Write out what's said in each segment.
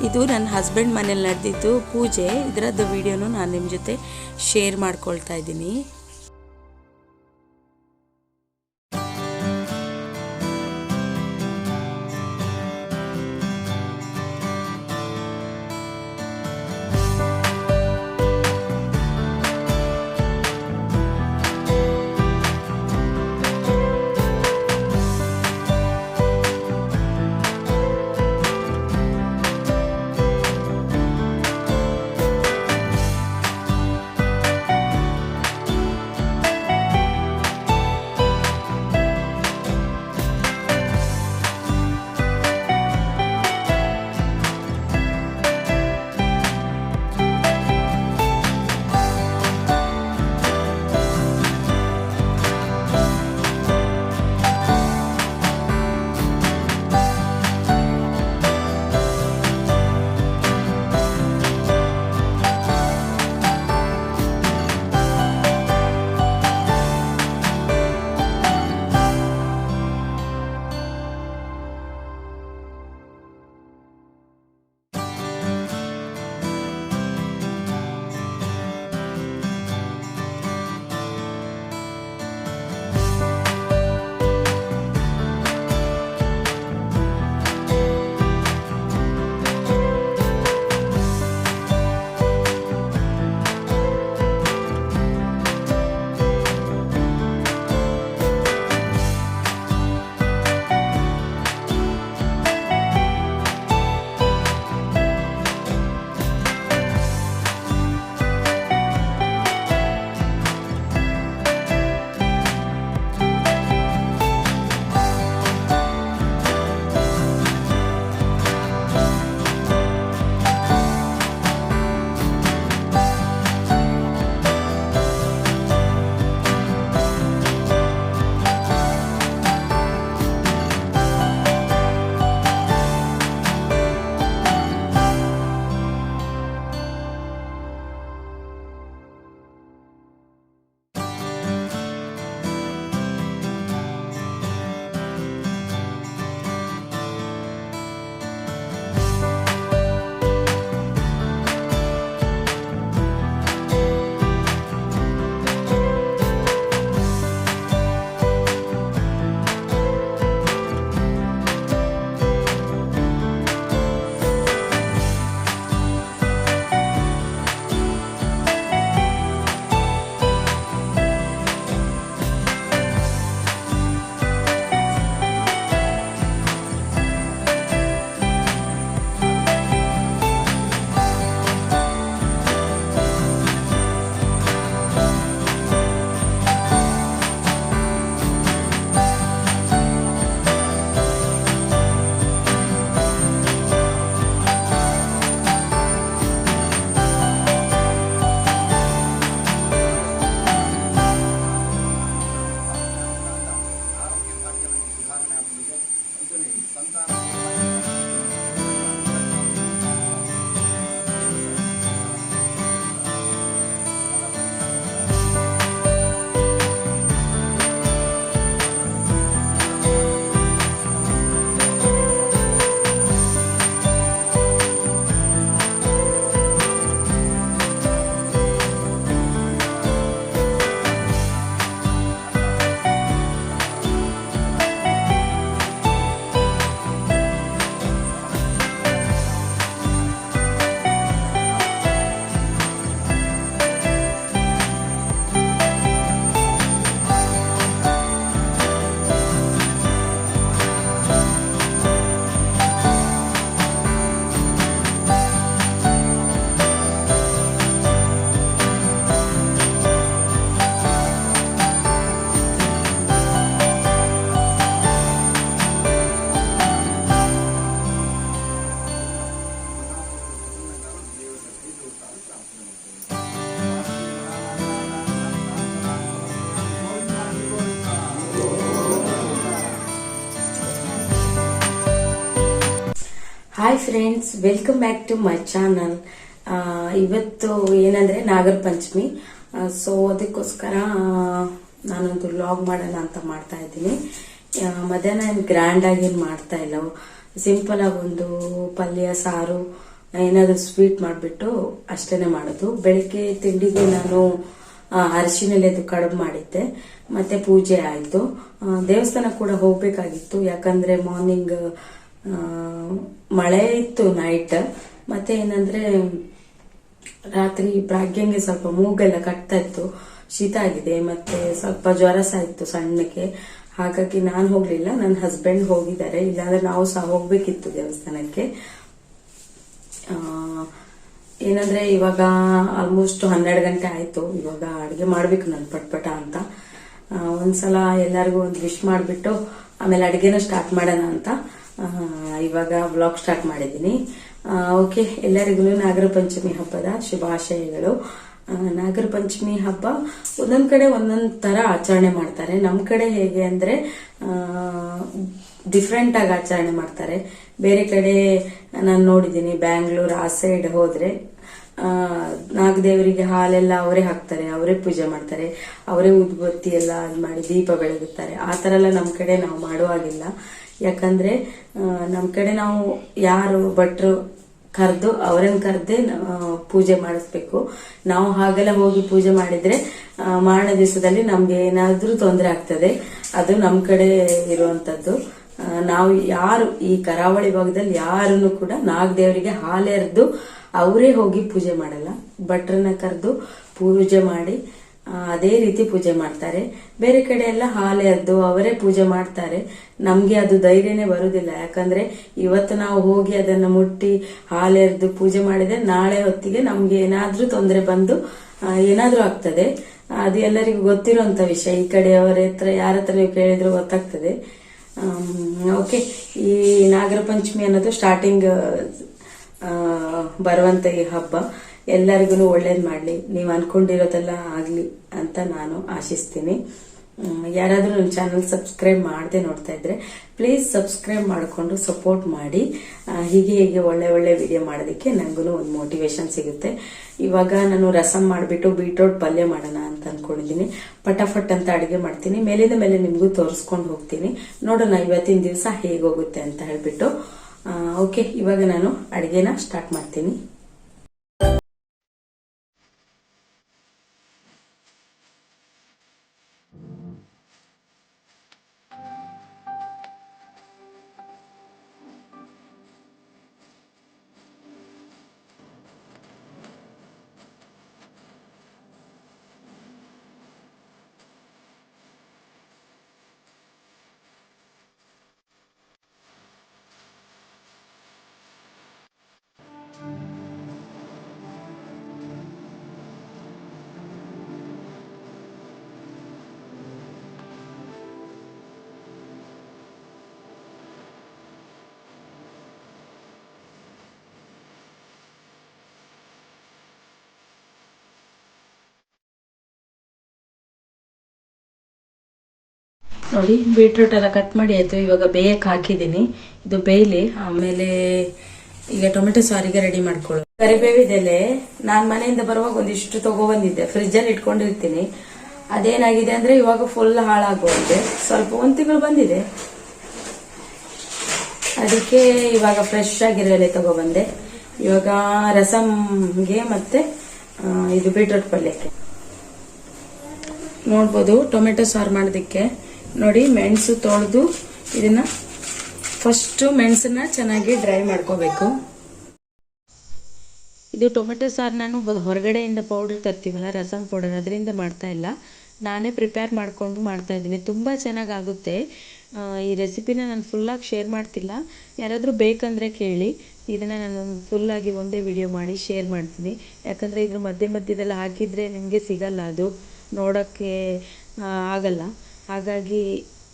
ಇದು ನನ್ನ ಹಸ್ಬೆಂಡ್ ಮನೇಲಿ ನಡೆದಿದ್ದು ಪೂಜೆ. ಇದರದ್ದು ವಿಡಿಯೋನು ನಾನು ನಿಮ್ಮ ಜೊತೆ ಶೇರ್ ಮಾಡ್ಕೊಳ್ತಾ ಇದ್ದೀನಿ. Hi friends, welcome back to my channel. ಇವತ್ತು ಏನಂದ್ರೆ ನಾಗರ ಪಂಚಮಿ. ಸೊ ಅದಕ್ಕೋಸ್ಕರ ನಾನೊಂದು ವ್ಲಾಗ್ ಮಾಡೋಣ ಅಂತ ಮಾಡ್ತಾ ಇದ್ದೀನಿ. ಮಧ್ಯಾಹ್ನ ಏನು ಗ್ರ್ಯಾಂಡ್ ಆಗಿ ಏನು ಮಾಡ್ತಾ ಇಲ್ಲ, ಸಿಂಪಲ್ ಆಗಿ ಒಂದು ಪಲ್ಯ ಸಾರು ಏನಾದರೂ ಸ್ವೀಟ್ ಮಾಡಿಬಿಟ್ಟು ಅಷ್ಟೇನೆ ಮಾಡೋದು. ಬೆಳಿಗ್ಗೆ ತಿಂಡಿಗೆ ನಾನು ಅರಿಶಿಣಲೆದು ಕಡುಬು ಮಾಡಿದ್ದೆ, ಮತ್ತೆ ಪೂಜೆ ಆಯಿತು. ದೇವಸ್ಥಾನ ಕೂಡ ಹೋಗ್ಬೇಕಾಗಿತ್ತು, ಯಾಕಂದ್ರೆ ಮಾರ್ನಿಂಗ್ ಮಳೆ ಇತ್ತು ನೈಟ್. ಮತ್ತೆ ಏನಂದ್ರೆ ರಾತ್ರಿ ಪ್ರಾಗ್ಯಂಗೆ ಸ್ವಲ್ಪ ಮೂಗೆಲ್ಲ ಕಟ್ತಾ ಇತ್ತು, ಶೀತ ಆಗಿದೆ, ಮತ್ತೆ ಸ್ವಲ್ಪ ಜ್ವರ ಸಹ ಇತ್ತು ಸಣ್ಣಕ್ಕೆ. ಹಾಗಾಗಿ ನಾನು ಹೋಗ್ಲಿಲ್ಲ, ನನ್ನ ಹಸ್ಬೆಂಡ್ ಹೋಗಿದ್ದಾರೆ. ಇಲ್ಲಾಂದ್ರೆ ನಾವು ಸಹ ಹೋಗ್ಬೇಕಿತ್ತು ದೇವಸ್ಥಾನಕ್ಕೆ. ಏನಂದ್ರೆ ಇವಾಗ ಆಲ್ಮೋಸ್ಟ್ 12 ಗಂಟೆ ಆಯ್ತು. ಇವಾಗ ಅಡುಗೆ ಮಾಡ್ಬೇಕು ನಾನು ಪಟ್ಪಟ ಅಂತ. ಒಂದ್ಸಲ ಎಲ್ಲರಿಗೂ ಒಂದು ವಿಶ್ ಮಾಡಿಬಿಟ್ಟು ಆಮೇಲೆ ಅಡುಗೆನ ಸ್ಟಾರ್ಟ್ ಮಾಡೋಣ ಅಂತ ಇವಾಗ ವ್ಲಾಗ್ ಸ್ಟಾರ್ಟ್ ಮಾಡಿದ್ದೀನಿ. ಓಕೆ, ಎಲ್ಲರಿಗೂ ನಾಗರ ಪಂಚಮಿ ಹಬ್ಬದ ಶುಭಾಶಯಗಳು. ನಾಗರ ಪಂಚಮಿ ಹಬ್ಬ ಒಂದೊಂದ್ ಕಡೆ ಒಂದೊಂದ್ ತರ ಆಚರಣೆ ಮಾಡ್ತಾರೆ. ನಮ್ ಕಡೆ ಹೇಗೆ ಅಂದ್ರೆ ಡಿಫ್ರೆಂಟ್ ಆಗಿ ಆಚರಣೆ ಮಾಡ್ತಾರೆ. ಬೇರೆ ಕಡೆ ನಾನು ನೋಡಿದ್ದೀನಿ, ಬ್ಯಾಂಗ್ಳೂರ್ ಆ ಸೈಡ್ ಹೋದ್ರೆ ನಾಗದೇವರಿಗೆ ಹಾಲೆಲ್ಲ ಅವರೇ ಹಾಕ್ತಾರೆ, ಅವರೇ ಪೂಜೆ ಮಾಡ್ತಾರೆ, ಅವರೇ ಉದ್ಬತ್ತಿ ಎಲ್ಲ ಮಾಡಿ ದೀಪ ಬೆಳಗುತ್ತಾರೆ. ಆ ತರ ಎಲ್ಲ ನಮ್ ಕಡೆ ನಾವು ಮಾಡುವಾಗಿಲ್ಲ. ಯಾಕಂದ್ರೆ ನಮ್ ಕಡೆ ನಾವು ಯಾರು ಭಟ್ರು ಕರೆದು ಅವರನ್ನ ಕರೆದೇ ಪೂಜೆ ಮಾಡಿಸ್ಬೇಕು. ನಾವು ಹಾಗೆಲ್ಲ ಹೋಗಿ ಪೂಜೆ ಮಾಡಿದ್ರೆ ಮಾರನೇ ದಿವಸದಲ್ಲಿ ನಮ್ಗೆ ಏನಾದ್ರೂ ತೊಂದರೆ ಆಗ್ತದೆ. ಅದು ನಮ್ ಕಡೆ ಇರುವಂತದ್ದು. ನಾವು ಯಾರು ಈ ಕರಾವಳಿ ಭಾಗದಲ್ಲಿ ಯಾರನ್ನು ಕೂಡ ನಾಗದೇವರಿಗೆ ಹಾಲೆರೆದು ಅವರೇ ಹೋಗಿ ಪೂಜೆ ಮಾಡಲ್ಲ. ಭಟ್ರನ್ನ ಕರೆದು ಪೂಜೆ ಮಾಡಿ ಅದೇ ರೀತಿ ಪೂಜೆ ಮಾಡ್ತಾರೆ. ಬೇರೆ ಕಡೆ ಎಲ್ಲ ಹಾಲೆರೆದು ಅವರೇ ಪೂಜೆ ಮಾಡ್ತಾರೆ. ನಮ್ಗೆ ಅದು ಧೈರ್ಯನೇ ಬರುದಿಲ್ಲ. ಯಾಕಂದ್ರೆ ಇವತ್ತು ನಾವು ಹೋಗಿ ಅದನ್ನ ಮುಟ್ಟಿ ಹಾಲೆರೆದು ಪೂಜೆ ಮಾಡಿದ್ರೆ ನಾಳೆ ಹೊತ್ತಿಗೆ ನಮ್ಗೆ ಏನಾದ್ರೂ ತೊಂದರೆ ಬಂದು ಏನಾದ್ರೂ ಆಗ್ತದೆ. ಅದು ಎಲ್ಲರಿಗೂ ಗೊತ್ತಿರುವಂತ ವಿಷಯ. ಈ ಕಡೆ ಅವರ ಹತ್ರ ಯಾರ ಹತ್ರ ನೀವು ಕೇಳಿದ್ರು ಗೊತ್ತಾಗ್ತದೆ. ಓಕೆ, ಈ ನಾಗರ ಪಂಚಮಿ ಅನ್ನೋದು ಸ್ಟಾರ್ಟಿಂಗ್ ಬರುವಂತ ಈ ಹಬ್ಬ ಎಲ್ಲರಿಗೂ ಒಳ್ಳೇದ್ ಮಾಡ್ಲಿ, ನೀವು ಅನ್ಕೊಂಡಿರೋದೆಲ್ಲ ಆಗ್ಲಿ ಅಂತ ನಾನು ಆಶಿಸ್ತೀನಿ. ಯಾರಾದ್ರೂ ನನ್ನ ಚಾನಲ್ ಸಬ್ಸ್ಕ್ರೈಬ್ ಮಾಡದೆ ನೋಡ್ತಾ ಇದ್ರೆ ಪ್ಲೀಸ್ ಸಬ್ಸ್ಕ್ರೈಬ್ ಮಾಡಿಕೊಂಡು ಸಪೋರ್ಟ್ ಮಾಡಿ. ಹೀಗೆ ಹೀಗೆ ಒಳ್ಳೆ ಒಳ್ಳೆ ವಿಡಿಯೋ ಮಾಡೋದಕ್ಕೆ ನಂಗೂ ಒಂದು ಮೋಟಿವೇಶನ್ ಸಿಗುತ್ತೆ. ಇವಾಗ ನಾನು ರಸಂ ಮಾಡಿಬಿಟ್ಟು ಬೀಟ್ರೋಟ್ ಪಲ್ಯ ಮಾಡೋಣ ಅಂತ ಅನ್ಕೊಂಡಿದ್ದೀನಿ. ಪಟಾಫಟ್ ಅಂತ ಅಡುಗೆ ಮಾಡ್ತೀನಿ, ಮೇಲಿಂದ ಮೇಲೆ ನಿಮಗೂ ತೋರಿಸ್ಕೊಂಡು ಹೋಗ್ತೀನಿ. ನೋಡೋಣ ಇವತ್ತಿನ ದಿವಸ ಹೇಗೋಗುತ್ತೆ ಅಂತ ಹೇಳ್ಬಿಟ್ಟು. ಓಕೆ, ಇವಾಗ ನಾನು ಅಡುಗೆನ ಸ್ಟಾರ್ಟ್ ಮಾಡ್ತೀನಿ. ನೋಡಿ, ಬೀಟ್ರೂಟ್ ಎಲ್ಲ ಕಟ್ ಮಾಡಿ ಆಯ್ತು. ಇವಾಗ ಬೇಯಕ್ಕೆ ಹಾಕಿದ್ದೀನಿ. ಇದು ಬೇಯಲಿ, ಆಮೇಲೆ ಈಗ ಟೊಮೆಟೊ ಸಾರಿಗೆ ರೆಡಿ ಮಾಡ್ಕೊಳ್ಳೋದು. ಕರಿಬೇವಿದೆಲೆ ನಾನ್ ಮನೆಯಿಂದ ಬರುವಾಗ ಒಂದಿಷ್ಟು ತಗೊಬಂದಿದ್ದೆ, ಫ್ರಿಜ್ ಅಲ್ಲಿ ಇಟ್ಕೊಂಡಿರ್ತೀನಿ. ಅದೇನಾಗಿದೆ ಅಂದ್ರೆ ಇವಾಗ ಫುಲ್ ಹಾಳಾಗೋಗಿದೆ. ಸ್ವಲ್ಪ 1 ತಿಂಗಳು ಬಂದಿದೆ, ಅದಕ್ಕೆ ಇವಾಗ ಫ್ರೆಶ್ ಆಗಿರೋ ಎಲೆ ತಗೊಬಂದೆ. ಇವಾಗ ರಸಂಗೆ ಮತ್ತೆ ಇದು ಬೀಟ್ರೂಟ್ ಪಲ್ಯಕ್ಕೆ ನೋಡ್ಬೋದು. ಟೊಮೆಟೊ ಸಾರು ಮಾಡೋದಕ್ಕೆ ನೋಡಿ, ಮೆಣಸು ತೊಳೆದು ಇದನ್ನ ಫಸ್ಟ್ ಮೆಣಸನ್ನ ಚೆನ್ನಾಗಿ ಡ್ರೈ ಮಾಡ್ಕೋಬೇಕು. ಇದು ಟೊಮೆಟೊ ಸಾರು ನಾನು ಹೊರಗಡೆಯಿಂದ ಪೌಡರ್ ತರ್ತೀವಲ್ಲ, ರಸಂ ಪೌಡರ್, ಅದರಿಂದ ಮಾಡ್ತಾ ಇಲ್ಲ, ನಾನೇ ಪ್ರಿಪೇರ್ ಮಾಡಿಕೊಂಡು ಮಾಡ್ತಾ ಇದ್ದೀನಿ. ತುಂಬ ಚೆನ್ನಾಗಾಗುತ್ತೆ. ಈ ರೆಸಿಪಿನ ನಾನು ಫುಲ್ಲಾಗಿ ಶೇರ್ ಮಾಡ್ತಿಲ್ಲ, ಯಾರಾದರೂ ಬೇಕಂದರೆ ಕೇಳಿ. ಇದನ್ನು ನಾನು ಫುಲ್ಲಾಗಿ ಒಂದೇ ವಿಡಿಯೋ ಮಾಡಿ ಶೇರ್ ಮಾಡ್ತೀನಿ. ಯಾಕಂದರೆ ಇದ್ರ ಮಧ್ಯದಲ್ಲಿ ಹಾಕಿದರೆ ನಿಮಗೆ ಸಿಗಲ್ಲ, ಅದು ನೋಡೋಕ್ಕೆ ಆಗಲ್ಲ. ಹಾಗಾಗಿ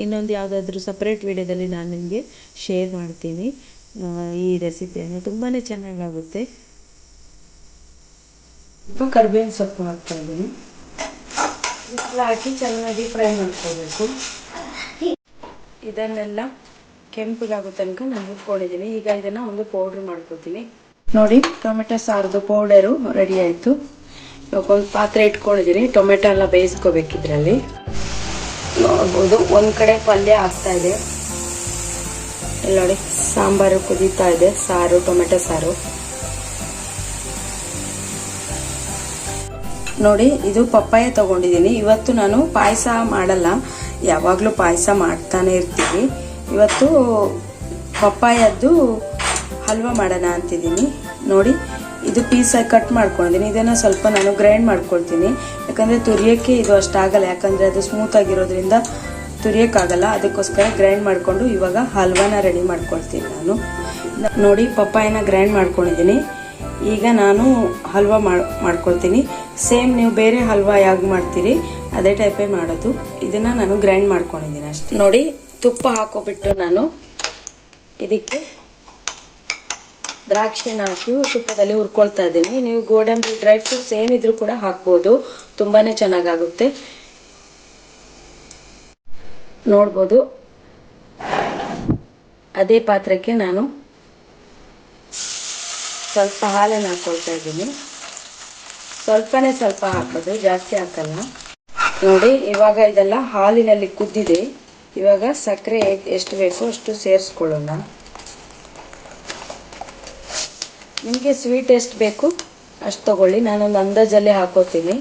ಇನ್ನೊಂದು ಯಾವುದಾದ್ರೂ ಸಪ್ರೇಟ್ ವಿಡಿಯೋದಲ್ಲಿ ನಾನು ನಿಮಗೆ ಶೇರ್ ಮಾಡ್ತೀನಿ ಈ ರೆಸಿಪಿಯನ್ನು. ತುಂಬಾ ಚೆನ್ನಾಗಾಗುತ್ತೆ. ಸ್ವಲ್ಪ ಕರಿಬೇವಿನ ಸೊಪ್ಪು ಹಾಕ್ತಾ ಇದ್ದೀನಿ. ಹಾಕಿ ಚೆನ್ನಾಗಿ ಫ್ರೈ ಮಾಡ್ಕೋಬೇಕು. ಇದನ್ನೆಲ್ಲ ಕೆಂಪಗಾಗೋ ತನಕ ನಾನು ಇಟ್ಕೊಂಡಿದ್ದೀನಿ. ಈಗ ಇದನ್ನ ಒಂದು ಪೌಡ್ರ್ ಮಾಡ್ಕೊತೀನಿ. ನೋಡಿ, ಟೊಮೆಟೊ ಸಾರದು ಪೌಡರು ರೆಡಿ ಆಯಿತು. ಇವಾಗ ಒಂದು ಪಾತ್ರೆ ಇಟ್ಕೊಂಡಿದ್ದೀನಿ. ಟೊಮೆಟೊ ಎಲ್ಲ ಬೇಯಿಸ್ಕೋಬೇಕಿದ್ರಲ್ಲಿ. ನೋಡ್ಬೋದು, ಒಂದು ಕಡೆ ಪಲ್ಯ ಆಗ್ತಾ ಇದೆ. ಇಲ್ಲಿ ನೋಡಿ, ಸಾಂಬಾರು ಕುದೀತಾ ಇದೆ, ಸಾರು, ಟೊಮೆಟೊ ಸಾರು. ನೋಡಿ ಇದು ಪಪ್ಪಾಯ ತಗೊಂಡಿದ್ದೀನಿ. ಇವತ್ತು ನಾನು ಪಾಯಸ ಮಾಡಲ್ಲ, ಯಾವಾಗಲೂ ಪಾಯಸ ಮಾಡ್ತಾನೆ ಇರ್ತೀವಿ. ಇವತ್ತು ಪಪ್ಪಾಯದ್ದು ಹಲ್ವಾ ಮಾಡೋಣ ಅಂತಿದ್ದೀನಿ. ನೋಡಿ ಇದು ಪೀಸಾಗಿ ಕಟ್ ಮಾಡ್ಕೊಂಡಿದ್ದೀನಿ. ಇದನ್ನು ಸ್ವಲ್ಪ ನಾನು ಗ್ರೈಂಡ್ ಮಾಡ್ಕೊಳ್ತೀನಿ, ಯಾಕಂದರೆ ತುರಿಯೋಕ್ಕೆ ಇದು ಅಷ್ಟಾಗಲ್ಲ, ಯಾಕಂದರೆ ಅದು ಸ್ಮೂತ್ ಆಗಿರೋದ್ರಿಂದ ತುರಿಯೋಕ್ಕಾಗಲ್ಲ. ಅದಕ್ಕೋಸ್ಕರ ಗ್ರೈಂಡ್ ಮಾಡಿಕೊಂಡು ಇವಾಗ ಹಲ್ವಾನ ರೆಡಿ ಮಾಡ್ಕೊಳ್ತೀನಿ ನಾನು. ನೋಡಿ ಪಪ್ಪಾಯನ ಗ್ರೈಂಡ್ ಮಾಡ್ಕೊಂಡಿದ್ದೀನಿ. ಈಗ ನಾನು ಹಲ್ವಾ ಮಾಡ್ಕೊಳ್ತೀನಿ. ಸೇಮ್ ನೀವು ಬೇರೆ ಹಲ್ವಾ ಯಾಕೆ ಮಾಡ್ತೀರಿ ಅದೇ ಟೈಪೇ ಮಾಡೋದು. ಇದನ್ನು ನಾನು ಗ್ರೈಂಡ್ ಮಾಡ್ಕೊಂಡಿದ್ದೀನಿ ಅಷ್ಟೇ. ನೋಡಿ ತುಪ್ಪ ಹಾಕೋಬಿಟ್ಟು ನಾನು ಇದಕ್ಕೆ ದ್ರಾಕ್ಷಿನ ಹಾಕಿ ತುಪ್ಪದಲ್ಲಿ ಹುರ್ಕೊಳ್ತಾ ಇದ್ದೀನಿ. ನೀವು ಗೋಡಂಬಿ ಡ್ರೈ ಫ್ರೂಟ್ಸ್ ಏನಿದ್ರು ಕೂಡ ಹಾಕ್ಬೋದು, ತುಂಬಾ ಚೆನ್ನಾಗಾಗುತ್ತೆ. ನೋಡ್ಬೋದು ಅದೇ ಪಾತ್ರಕ್ಕೆ ನಾನು ಸ್ವಲ್ಪ ಹಾಲನ್ನು ಹಾಕ್ಕೊಳ್ತಾ ಇದ್ದೀನಿ. ಸ್ವಲ್ಪ ಹಾಕೋದು, ಜಾಸ್ತಿ ಹಾಕಲ್ಲ. ನೋಡಿ ಇವಾಗ ಇದೆಲ್ಲ ಹಾಲಿನಲ್ಲಿ ಕುದ್ದಿದೆ. ಇವಾಗ ಸಕ್ಕರೆ ಎಷ್ಟು ಬೇಕೋ ಅಷ್ಟು ಸೇರಿಸ್ಕೊಳ್ಳೋಣ. ನಿಮಗೆ ಸ್ವೀಟ್ ಎಷ್ಟು ಬೇಕು ಅಷ್ಟು ತಗೊಳ್ಳಿ, ನಾನೊಂದು ಅಂದಾಜಲ್ಲೇ ಹಾಕೋತೀನಿ.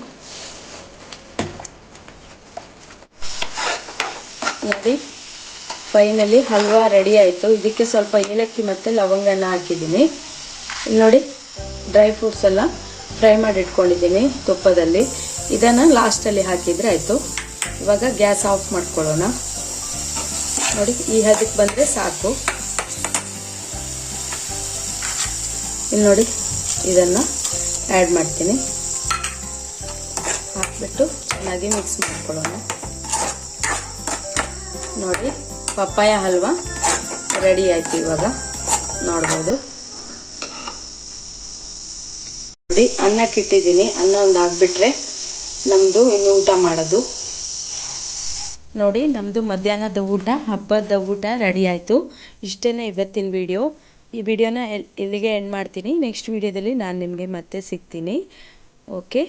ನೋಡಿ ಫೈನಲಿ ಹಲ್ವಾ ರೆಡಿ ಆಯಿತು. ಇದಕ್ಕೆ ಸ್ವಲ್ಪ ಏಲಕ್ಕಿ ಮತ್ತು ಲವಂಗನ ಹಾಕಿದ್ದೀನಿ. ಇಲ್ಲಿ ನೋಡಿ ಡ್ರೈ ಫ್ರೂಟ್ಸ್ ಎಲ್ಲ ಫ್ರೈ ಮಾಡಿ ಇಟ್ಕೊಂಡಿದ್ದೀನಿ ತುಪ್ಪದಲ್ಲಿ. ಇದನ್ನು ಲಾಸ್ಟಲ್ಲಿ ಹಾಕಿದರೆ ಆಯಿತು. ಇವಾಗ ಗ್ಯಾಸ್ ಆಫ್ ಮಾಡ್ಕೊಳ್ಳೋಣ. ನೋಡಿ ಈ ಹದಕ್ಕೆ ಬಂದರೆ ಸಾಕು. ಇಲ್ಲಿ ನೋಡಿ ಇದನ್ನು ಆ್ಯಡ್ ಮಾಡ್ತೀನಿ. ಹಾಕ್ಬಿಟ್ಟು ಚೆನ್ನಾಗಿ ಮಿಕ್ಸ್ ಮಾಡ್ಕೊಳ್ಳೋಣ. ನೋಡಿ ಪಪ್ಪಾಯ ಹಲ್ವಾ ರೆಡಿ ಆಯ್ತು. ಇವಾಗ ನೋಡ್ಬೋದು. ನೋಡಿ ಅನ್ನಕ್ಕೆ ಇಟ್ಟಿದ್ದೀನಿ. ಅನ್ನ ಒಂದು ಹಾಕ್ಬಿಟ್ರೆ ನಮ್ಮದು ಇನ್ನು ಊಟ ಮಾಡೋದು. ನೋಡಿ ನಮ್ಮದು ಮಧ್ಯಾಹ್ನದ ಊಟ, ಹಬ್ಬದ ಊಟ ರೆಡಿ ಆಯಿತು. ಇಷ್ಟೇ ಇವತ್ತಿನ ವಿಡಿಯೋ. ಈ ವಿಡಿಯೋನ ಇಲ್ಲಿಗೆ ಎಂಡ್ ಮಾಡ್ತೀನಿ. ನೆಕ್ಸ್ಟ್ ವಿಡಿಯೋದಲ್ಲಿ ನಾನು ನಿಮಗೆ ಮತ್ತೆ ಸಿಗ್ತೀನಿ. ಓಕೆ.